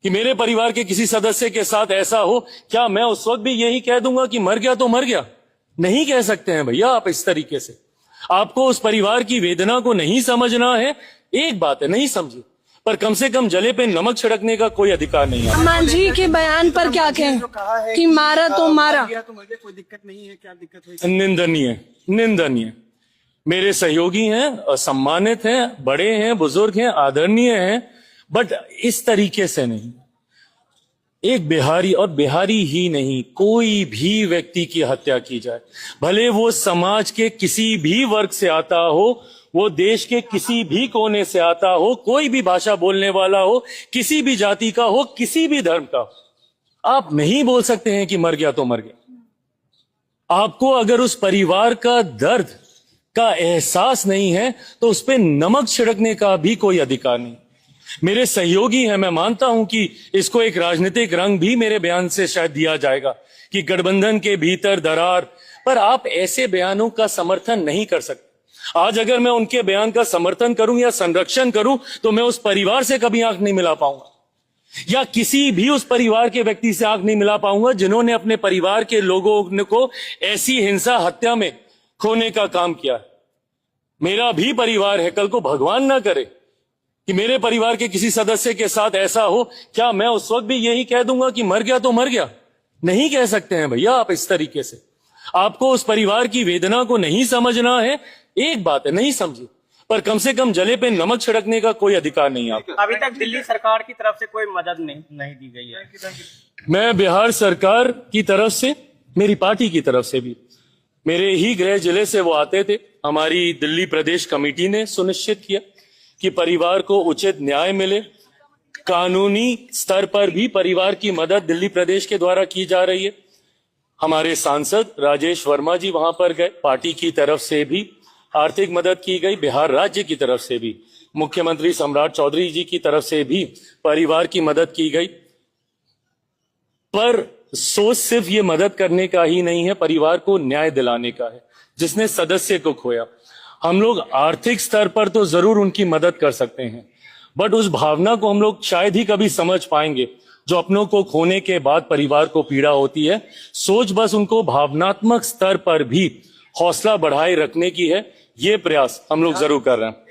कि मेरे परिवार के किसी सदस्य के साथ ऐसा हो, क्या मैं उस वक्त भी यही कह दूंगा कि मर गया तो मर गया? नहीं कह सकते हैं भैया आप इस तरीके से। आपको उस परिवार की वेदना को नहीं समझना है, एक बात है, नहीं समझी, पर कम से कम जले पे नमक छिड़कने का कोई अधिकार नहीं है। मांझी के बयान पर क्या कहें कि मारा तो मारा? कोई दिक्कत नहीं है, क्या दिक्कत हुई? निंदनीय, निंदनीय। मेरे सहयोगी हैं, सम्मानित हैं, बड़े हैं, बुजुर्ग हैं, आदरणीय हैं, बट इस तरीके से नहीं। एक बिहारी, और बिहारी ही नहीं, कोई भी व्यक्ति की हत्या की जाए, भले वो समाज के किसी भी वर्ग से आता हो, वो देश के किसी भी कोने से आता हो, कोई भी भाषा बोलने वाला हो, किसी भी जाति का हो, किसी भी धर्म का हो, आप नहीं बोल सकते हैं कि मर गया तो मर गया। आपको अगर उस परिवार का दर्द का एहसास नहीं है तो उस पर नमक छिड़कने का भी कोई अधिकार नहीं। मेरे सहयोगी हैं, मैं मानता हूं कि इसको एक राजनीतिक रंग भी मेरे बयान से शायद दिया जाएगा कि गठबंधन के भीतर दरार, पर आप ऐसे बयानों का समर्थन नहीं कर सकते। आज अगर मैं उनके बयान का समर्थन करूं या संरक्षण करूं तो मैं उस परिवार से कभी आंख नहीं मिला पाऊंगा, या किसी भी उस परिवार के व्यक्ति से आंख नहीं मिला पाऊंगा जिन्होंने अपने परिवार के लोगों को ऐसी हिंसा, हत्या में खोने का काम किया है। मेरा भी परिवार है, कल को भगवान ना करे कि मेरे परिवार के किसी सदस्य के साथ ऐसा हो, क्या मैं उस वक्त भी यही कह दूंगा कि मर गया तो मर गया? नहीं कह सकते हैं भैया आप इस तरीके से। आपको उस परिवार की वेदना को नहीं समझना है, एक बात है, नहीं समझी, पर कम से कम जले पे नमक छिड़कने का कोई अधिकार नहीं है आपको। अभी तक दिल्ली सरकार की तरफ से कोई मदद नहीं दी गई है। मैं बिहार सरकार की तरफ से, मेरी पार्टी की तरफ से भी, मेरे ही गृह जिले से वो आते थे, हमारी दिल्ली प्रदेश कमेटी ने सुनिश्चित किया कि परिवार को उचित न्याय मिले। कानूनी स्तर पर भी परिवार की मदद दिल्ली प्रदेश के द्वारा की जा रही है। हमारे सांसद राजेश वर्मा जी वहां पर गए, पार्टी की तरफ से भी आर्थिक मदद की गई, बिहार राज्य की तरफ से भी, मुख्यमंत्री सम्राट चौधरी जी की तरफ से भी परिवार की मदद की गई। पर सोच सिर्फ ये मदद करने का ही नहीं है, परिवार को न्याय दिलाने का है जिसने सदस्य को खोया। हम लोग आर्थिक स्तर पर तो जरूर उनकी मदद कर सकते हैं, बट उस भावना को हम लोग शायद ही कभी समझ पाएंगे जो अपनों को खोने के बाद परिवार को पीड़ा होती है। सोच बस उनको भावनात्मक स्तर पर भी हौसला बढ़ाए रखने की है, ये प्रयास हम लोग जरूर कर रहे हैं।